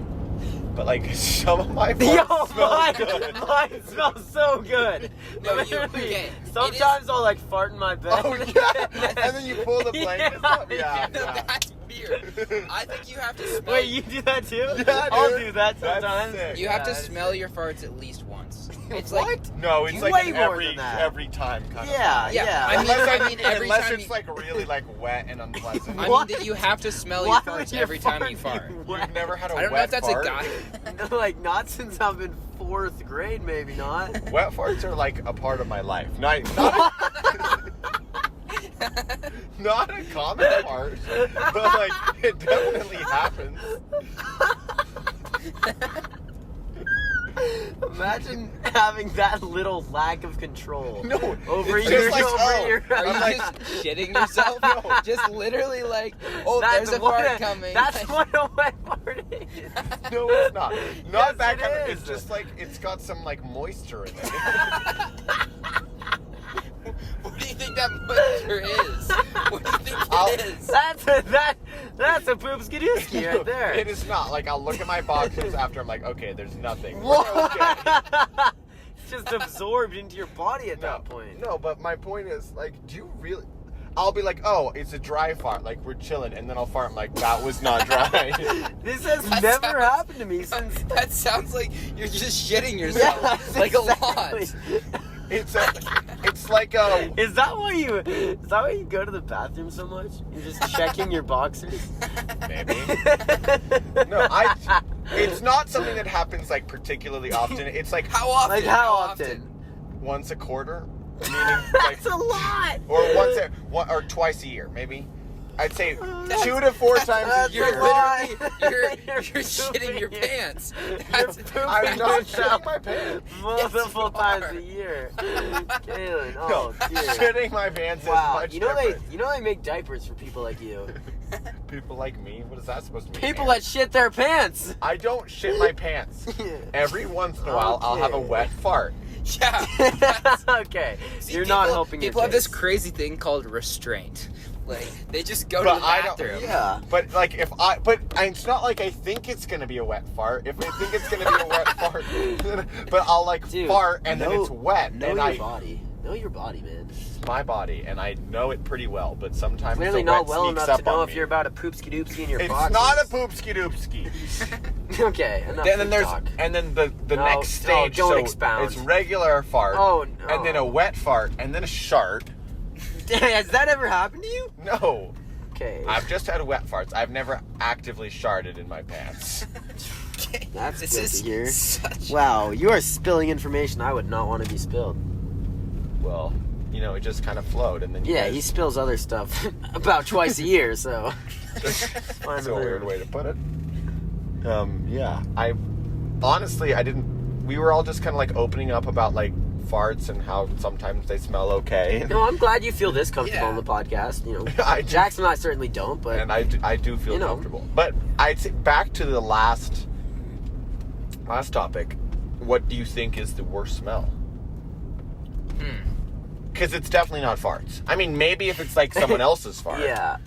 but like some of my
Yo,
farts smell good.
mine smells so good.
No, you-
Literally.
okay,
Sometimes I'll like fart in my bed.
Oh yeah, and then you pull the blankets up. Yeah,
No,
yeah.
that's weird. I think you have to smell.
Wait, you do that too?
Yeah,
I'll
dude.
do that
That's
sometimes.
sick.
You have to
Yeah, that's
smell
sick.
your farts at least once. It's
What?
like
No, it's like
Way
an
more
every
than that.
every time kind
Yeah,
of.
yeah.
I mean, every
unless
time
it's
you-
like really like wet and unpleasant.
I mean
What?
that you have to smell
Why
your
would
farts
your
every time you
fart
fart.
be
You've
wet?
never had a
I don't know
wet
if that's
fart?
a guy.
No, like not since I'm in 4th grade, maybe not.
Wet farts are like a part of my life. Not not a common part, but like it definitely happens.
Imagine having that little lack of control.
No,
over
it's
your,
just like,
over
oh,
your.
Are you
I'm like-
just shitting yourself?
No.
Just literally like, oh,
That's
there's a
what
fart coming.
That's what a wet fart is.
No, it's not. Not
Yes,
that
it
kind of.
is.
It's just like it's got some like moisture in it.
What do you think that moisture is? What do you think it is?
That's a poop skidooski right there.
It is not. Like I'll look at my boxers after I'm like, okay, there's nothing. We're
What?
okay.
It's just absorbed into your body at
No,
that point.
no, but my point is, like, do you really? I'll be like, oh, it's a dry fart, like we're chilling, and then I'll fart. I'm like, that was not dry.
This has
That
never
sounds-
happened to me since.
That sounds like you're just shitting yourself.
Yes,
like
exactly.
a lot.
It's like a.
Is that why you go to the bathroom so much? You're just checking your boxers?
Maybe. No, it's not something that happens like particularly often. It's like
How often?
Like how often?
once a quarter, meaning like,
That's a lot.
or or twice a year, maybe. I'd say 2 to 4 times a
That's
year.
You're
a lot.
literally you're
You're
shitting your
pooping.
pants.
You're
That's
pooping
I'm not
yourself
shitting my pants.
multiple
Yes, you
times
are.
a year. Caelin,
No,
oh dear.
shitting my pants
Wow,
is much
you know
different.
they make diapers for people like you.
People like me? What is that supposed to mean?
People
man?
that shit their pants.
I don't shit my pants. Every once in a while, I'll have a
Okay.
wet fart.
Yeah.
Okay,
See,
you're not
people-
helping your
People have this
case.
crazy thing called restraint. Like, they just go
But
to the
I don't-
bathroom.
Yeah.
But like it's not like I think it's gonna be a wet fart. If I think it's gonna be a wet fart, but I'll like
Dude,
fart and then it's wet.
Know
and
your body. Know your body, man.
It's my body, and I know it pretty well. But sometimes
Clearly
the
not
wet
well
sneaks
enough
up
to know
on
if you're
me.
about a poopski doopski in your
It's
boxes.
not a poopski doopski.
Okay, enough
Then there's
talk.
and then the
No,
next stage.
don't
so
expound.
It's regular fart.
Oh,
And then a
no.
wet fart, and then a shart.
Has that ever happened to you?
No,
Okay.
I've just had wet farts. I've never actively sharted in my pants.
That's
This
good
is
to hear.
such...
Wow, you are spilling information I would not want to be spilled.
Well, it just kind of flowed, and then you
Yeah,
guys-
he spills other stuff about twice a year, so.
That's a weird way to put it. Yeah. I didn't. We were all just kind of like opening up about like farts and how sometimes they smell okay.
No, I'm glad you feel this comfortable
Yeah.
on the podcast.
I do-
Jackson and I certainly don't, but
And I do feel comfortable. But I'd say back to the last topic. What do you think is the worst smell? Because it's definitely not farts. I mean, maybe if it's like someone else's fart.
yeah.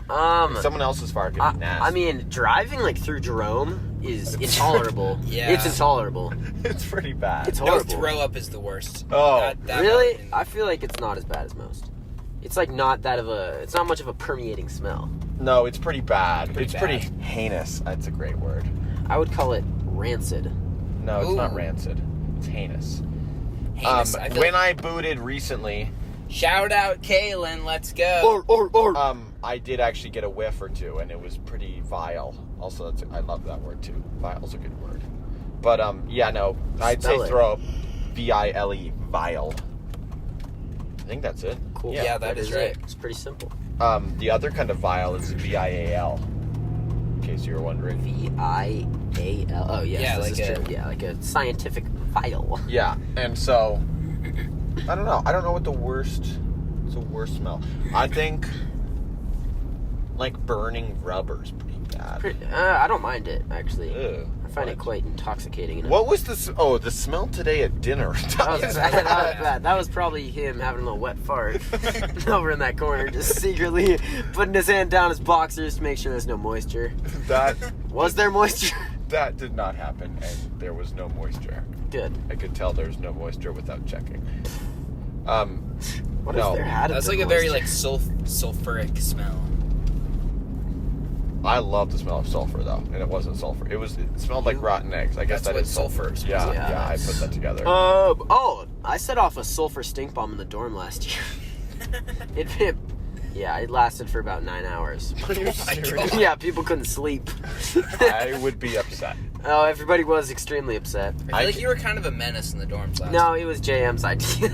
Someone else's fart can be nasty.
I mean, driving like through Jerome is intolerable.
Yeah.
It's intolerable.
it's pretty bad.
It's
No,
horrible.
throw up is the worst.
Oh.
That
Really?
fucking-
I feel like it's not as bad as most. It's like not that of a. It's not much of a permeating smell.
No, it's pretty bad.
Pretty
it's
bad.
pretty heinous. That's a great word.
I would call it rancid.
No, it's not
Ooh.
rancid. It's heinous.
heinous. I feel
When
like-
I booted recently,
Shout out Caelin, let's go.
Or.
I did actually get a whiff or two, and it was pretty vile. Also, I love that word too. Vile's a good word. But yeah, no, I'd say
Spell it.
throw up, vile, vile. I think that's it.
Cool.
Yeah, that is right.
It's pretty simple.
The other kind of vile is vial. In case you were wondering.
VIAL. Oh yes,
Yeah,
this
like
is
a-
true. Yeah, like a scientific vial.
Yeah, and so I don't know. I don't know what the worst smell. I think like burning rubber's pretty bad.
I don't mind it actually.
Ugh,
I find it
what?
quite intoxicating.
What was this? Oh, the smell today at dinner.
That was,
Yeah,
bad. That was probably him having a little wet fart over in that corner, just secretly putting his hand down his boxers to make sure there's no moisture.
that
Was there moisture?
that did not happen, and there was no moisture.
Good.
I could tell there was no moisture without checking.
What
No.
if there had
That's
been
like a very
moisture?
like sulfuric smell.
I love the smell of sulfur though, and it wasn't sulfur. It smelled like rotten eggs. I guess
That's
that
what
is sulfur.
sulfur is.
Yeah,
Yeah.
yeah, I put that together.
I set off a sulfur stink bomb in the dorm last year. it lasted for about 9 hours.
Are you serious?
Yeah, people couldn't sleep.
I would be upset.
Oh, everybody was extremely upset.
I feel like you were kind of a menace in the dorms last
No, it was JM's idea.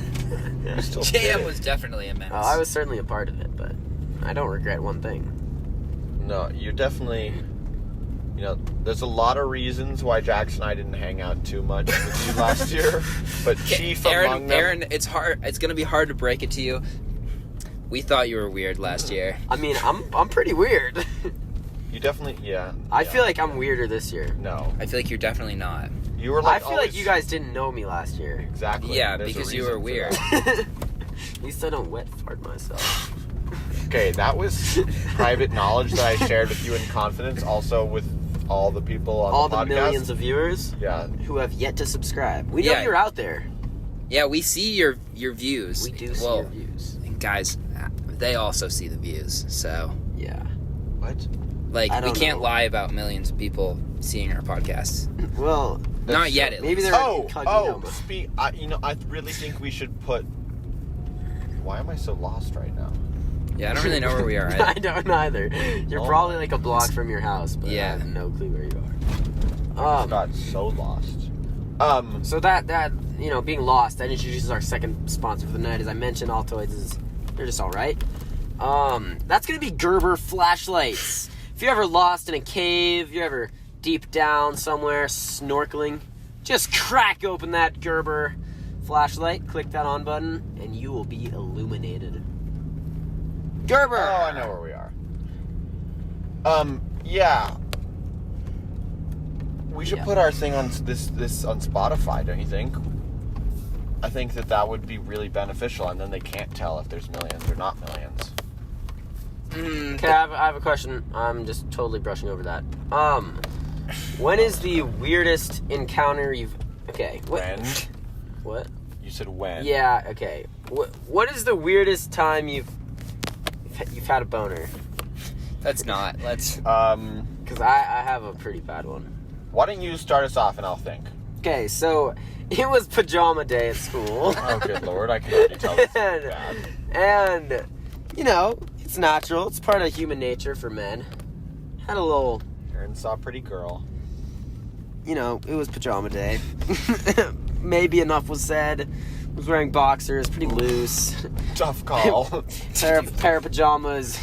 Still
JM
did.
was definitely a menace.
Oh, I was certainly a part of it, but I don't regret one thing.
No, you're definitely. There's a lot of reasons why Jax and I didn't hang out too much with you last year, but chief among them.
Aaron, it's hard. It's gonna be hard to break it to you. We thought you were weird last year.
I mean, I'm pretty weird.
You definitely, yeah.
I
yeah.
feel like I'm weirder this year.
No,
I feel like you're definitely not.
you were like.
I feel like you guys didn't know me last year.
Exactly.
Yeah,
There's a
because you
reason
were
for
weird.
that.
At least I don't wet fart myself.
Okay, that was private knowledge that I shared with you in confidence, also with all the people on
All
the
the
podcast.
millions of viewers
Yeah.
who have yet to subscribe. We know
Yeah.
you're out there.
Yeah, we see your views.
We do see
Well,
your views.
guys, they also see the views. So,
Yeah.
What?
like,
I
we
don't
can't
know.
lie about millions of people seeing our podcasts.
Well,
Not yet, at
maybe
least.
they're
Oh,
incognito mode.
I really think we should put. Why am I so lost right now?
Yeah, I don't really know where we are
I
at.
don't either. You're
Oh.
probably like a block from your house, but
Yeah.
I have no clue where you
I
are.
just got so lost.
So that being lost, that introduces our second sponsor for the night. As I mentioned, Altoids they're just all right. That's gonna be Gerber flashlights. If you're ever lost in a cave, you're ever deep down somewhere snorkeling, just crack open that Gerber flashlight, click that on button, and you will be illuminated. Gerber.
Oh, I know where we are. Yeah. We should
Yeah.
put our thing on this on Spotify, don't you think? I think that would be really beneficial, and then they can't tell if there's millions or not millions.
Okay, I have a question. I'm just totally brushing over that. When is the weirdest encounter you've... Okay.
When?
What?
You said when.
Yeah, okay. What is the weirdest time you've had a boner?
Let's not. Let's...
Because I have a pretty bad one.
Why don't you start us off and I'll think.
Okay, so it was pajama day at school.
Oh, good lord. I can already tell this is bad.
And, you know, it's natural. It's part of human nature for men. Had a little...
Aaron saw a pretty girl.
You know, it was pajama day. Maybe enough was said. I was wearing boxers, pretty loose.
Tough call.
pair of pajamas.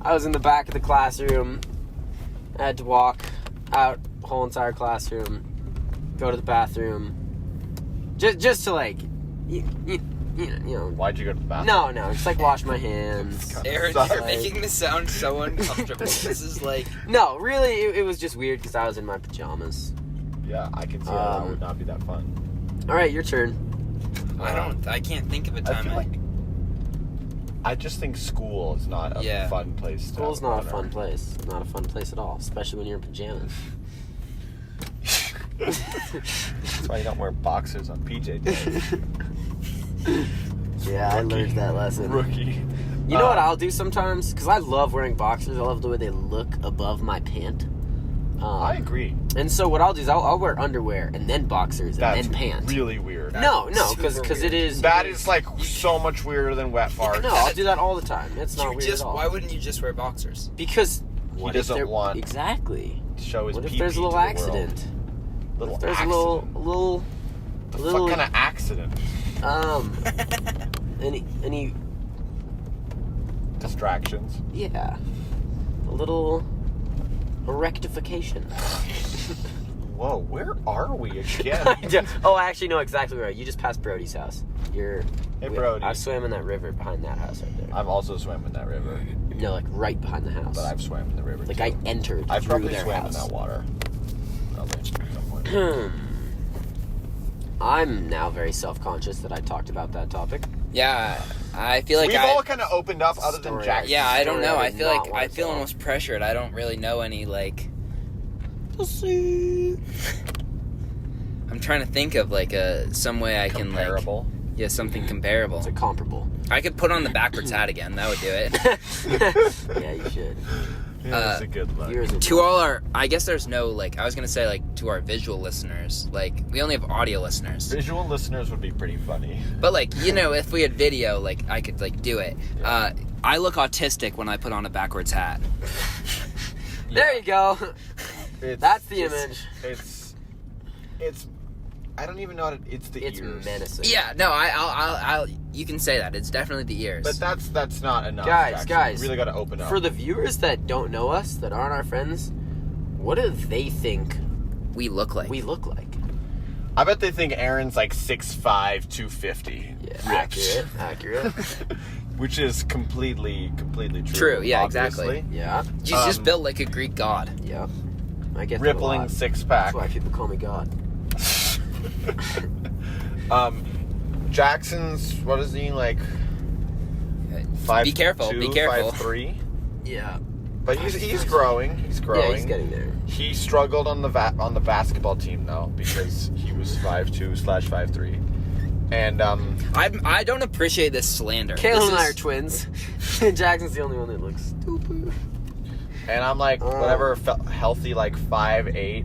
I was in the back of the classroom. I had to walk out the whole entire classroom, go to the bathroom, just to like, you know.
Why'd you go to the bathroom?
No, just like wash my hands.
Aaron,
Sorry.
you're making this sound so uncomfortable. This is like...
No, really, it was just weird because I was in my pajamas.
Yeah, I can see how that would not be that fun.
All right, your turn.
I can't think of a
I
time.
feel like... I just think school is not a fun place to
School's
have
not a
boner.
fun place. Not a fun place at all, especially when you're in pajamas.
That's why you don't wear boxers on PJ days.
Yeah, I learned that lesson.
Rookie.
You know what I'll do sometimes? Because I love wearing boxers. I love the way they look above my pant.
I agree.
And so what I'll do is I'll wear underwear and then boxers and
That's
then pants.
really weird.
No,
Super
because it
weird.
is...
That is like so much weirder than wet farts.
No, I'll do that all the time. It's not weird at all.
Why wouldn't you just wear boxers?
Because...
He
what if
doesn't
there-
want
Exactly.
to show his
What if
pee-pee
there's a
to
little
the
accident?
world. Little
There's
accident.
a little...
The
little-
fuck kind of accident?
Any...
Distractions.
Yeah. A little... rectification.
Whoa, where are we again?
I actually know exactly where. You just passed Brody's house.
Hey, Brody.
I swam in that river behind that house right there.
I've also swam in that river,
No, like right behind the house.
but I've swam in the river
Like
too.
I entered
I've
through
probably
their
swam
house.
in that water. Probably at some point.
I'm now very self-conscious that I talked about that topic.
Yeah, I feel like
We've all kind of opened up other than
Story.
Jackson.
Yeah, I don't know. I
did
feel
not
like
want
I
to
feel
tell.
almost pressured. I don't really know any like... I'm trying to think of like some way I can like...
Comparable.
Yeah, something comparable.
It's a comparable.
I could put on the backwards hat again. That would do it.
Yeah, you should.
Yeah, that's a good look.
Yours are
To all our... I guess there's no like... I was going to say like to our visual listeners. Like, we only have audio listeners.
Visual listeners would be pretty funny.
But like, you know, if we had video, like, I could like do it. I look autistic when I put on a backwards hat.
There you go. That's the
it's-
image.
It's. I don't even know how to. It's the
It's
ears.
menacing.
Yeah, no, I'll you can say that. It's definitely the ears.
But that's not enough.
Guys,
Jackson. You really got to open up.
For the viewers that don't know us, that aren't our friends, what do they think
we look like.
we look like?
I bet they think Aaron's like 6'5", 250.
Yeah,
Ripped.
accurate.
Which is completely true.
True, yeah,
obviously.
exactly.
Yeah,
He's just built like a Greek god.
yeah. I get that a
Rippling
lot.
six
That's
pack.
why people call me God.
Jackson's, what is he, like 5'2",
Be careful. Be careful.
5'3"?
Yeah.
But he's growing. He's growing.
Yeah, he's getting there.
He struggled on the basketball team though because he was 5'2/5'3", and
I don't appreciate this slander.
Caelin and I are twins. Jackson's the only one that looks stupid.
and I'm like whatever healthy like 5'8",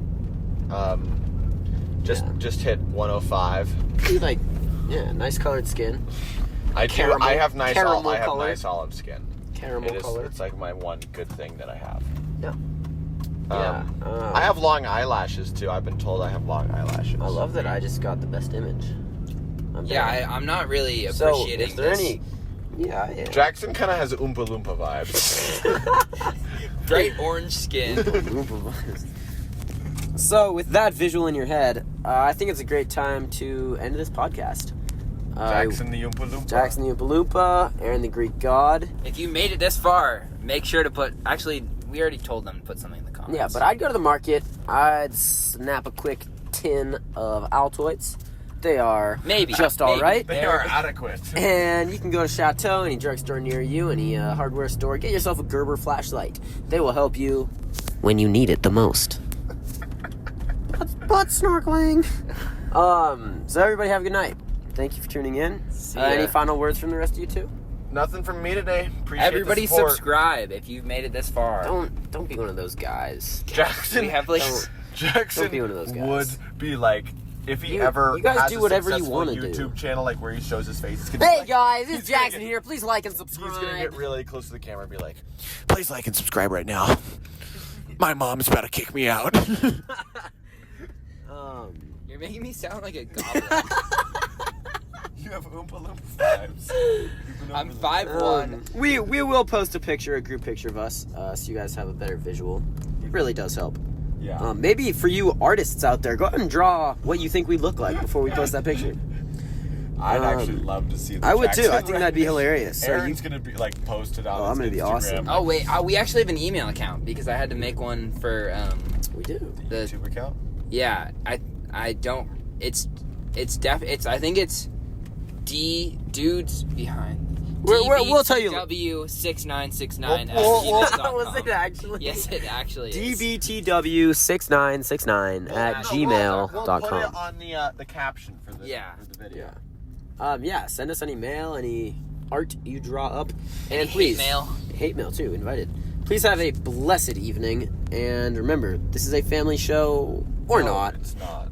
just hit 105.
He's like, yeah, nice colored skin.
I have nice
caramel
I have
color.
nice olive skin.
Caramel color.
It's like my one good thing that I have.
Yeah. Yeah.
I have long eyelashes too. I've been told I have long eyelashes.
I love that I just got the best image.
I'm not really
So,
appreciating
is there
this.
any... Yeah.
Jackson kind of has Oompa Loompa vibes.
Bright orange skin.
So, with that visual in your head, I think it's a great time to end this podcast.
Jackson the Oompa Loompa.
Jackson the Oompa Loompa, Aaron the Greek God.
If you made it this far, make sure to put... Actually, we already told them to put something in the comments.
Yeah, but I'd go to the market. I'd snap a quick tin of Altoids. They are
Maybe.
just
Maybe.
all right.
They are adequate.
And you can go to Chateau, any drugstore near you, any hardware store. Get yourself a Gerber flashlight. They will help you when you need it the most. Butt snorkeling. So everybody have a good night. Thank you for tuning in.
See ya.
Any final words from the rest of you two?
Nothing from me today. Appreciate
Everybody
the support.
subscribe if you've made it this far.
Don't be one of those guys.
Jackson,
We have like
Jackson
Don't be one of those guys.
would be like, if he
You
ever
guys
has
do
a
whatever you
successful
wanna do.
YouTube channel, like where he shows his face, it's gonna be
Hey
like,
guys, it's
he's gonna
Jackson
get-
here. Please like and subscribe.
he's gonna get really close to the camera and be like, please like and subscribe right now. My mom's about to kick me out.
You're making me sound like a goblin.
You have Oompa Loompa vibes.
I'm 5'1".
We will post a picture, a group picture of us, so you guys have a better visual. It really does help.
Yeah.
Maybe for you artists out there, go ahead and draw what you think we look like before we post that picture.
I'd actually love to see the
I would too.
Jackson
I think that'd be hilarious. So
Aaron's gonna be like posted on
I'm
his
gonna be
Instagram.
awesome.
Oh wait, we actually have an email account because I had to make one for
we do.
The YouTube account?
yeah. I don't. I think it's D dudes behind.
We'll tell you.
W6969
Was it actually?
Yes, it actually is.
DBTW6969 at
We'll put
gmail.com.
it on the caption for the video.
Yeah, send us any mail, any art you draw up, and
Any
please
hate mail.
too, invited. Please have a blessed evening, and remember, this is a family show or
No,
not.
It's not.